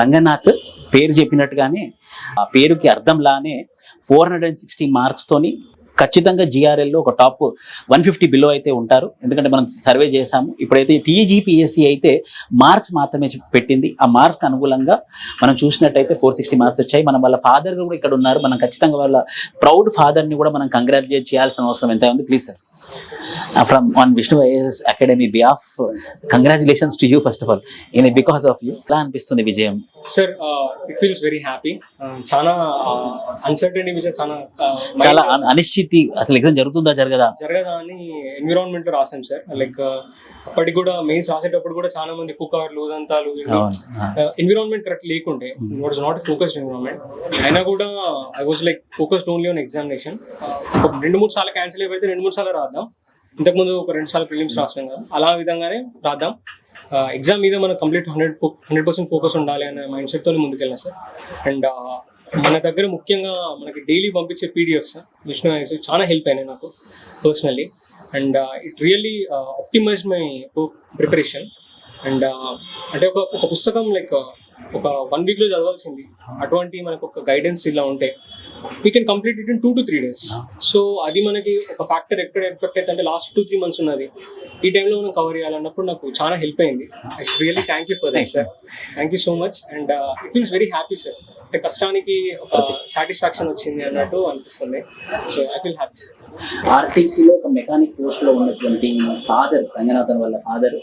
రంగనాథ్ పేరు చెప్పినట్టుగానే ఆ పేరుకి అర్థంలానే 460 మార్క్స్ తోని ఖచ్చితంగా జిఆర్ఎల్లో ఒక టాప్ 150 బిలో అయితే ఉంటారు. ఎందుకంటే మనం సర్వే చేశాము. ఇప్పుడైతే టీజీపీఎస్సీ అయితే మార్క్స్ మాత్రమే పెట్టింది. ఆ మార్క్స్కి అనుగుణంగా మనం చూసినట్టయితే 460 మార్క్స్ వచ్చాయి. మనం వాళ్ళ ఫాదర్ కూడా ఇక్కడ ఉన్నారు. మనం ఖచ్చితంగా వాళ్ళ ప్రౌడ్ ఫాదర్ని కూడా మనం కంగ్రాచులేట్ చేయాల్సిన అవసరం ఎంత ఉంది. Please sir, from on Vishnu IAS academy behalf congratulations to you first of all. Because of you ఎలా అనిపిస్తుంది విజయం? Sir it feels very happy. చాలా అన్సర్టనిటీ విషయం, చాలా అనిశ్చితి, అసలు ఎగ్జామ్ జరుగుతుందా జరగదా అని ఎన్విరాన్మెంట్ లో రాసాం సార్. లైక్ అప్పటికి కూడా మెయిన్స్ రాసేటప్పుడు కూడా చాలా మంది పుకార్లు ఉదంతాలు, ఎన్విరాన్మెంట్ కరెక్ట్ లేకుండే, what is not focused environment. అయినా కూడా I was like focused only on examination. ఒక 2-3 సార్లు క్యాన్సిల్ అయిపోతే 2-3 సార్లు రాద్దాం. ఇంతకుముందు ఒక 2 సార్లు ప్రిలిమ్స్ రాసాం కదా, అలా విధంగానే రాద్దాం. ఎగ్జామ్ మీద మనకు కంప్లీట్ 100% ఫోకస్ ఉండాలి అనే మైండ్ సెట్ తో ముందుకెళ్ళాం సార్. అండ్ మన దగ్గర ముఖ్యంగా మనకి డైలీ పంపించే పీడిఎఫ్స్ విష్ణు ఐఏఎస్ చాలా హెల్ప్ అయినాయి నాకు personally. And it really optimised my preparation. And అంటే ఒక పుస్తకం లైక్ ఒక 1 వీక్ లో చదవాల్సింది, అటువంటి మనకు ఒక గైడెన్స్ ఇలా ఉంటే we can complete it in 2 to 3 days. So అది మనకి ఒక ఫ్యాక్టర్ ఎక్కడ ఎఫెక్ట్ అయితే అంటే లాస్ట్ 2-3 months ఉన్నది, ఈ టైంలో మనం కవర్ చేయాలన్నప్పుడు నాకు చాలా హెల్ప్ అయింది. I should really thank you for that sir. Thank you so much. And it feels very happy sir. అంటే కష్టానికి ఒక సాటిస్ఫాక్షన్ వచ్చింది అన్నట్టు అనిపిస్తుంది. So I feel happy sir. ఆర్టీసీలో ఒక మెకానిక్ పోస్ట్ లో ఉన్నటువంటి ఫాదర్, రంగనాథన్ వాళ్ళ ఫాదర్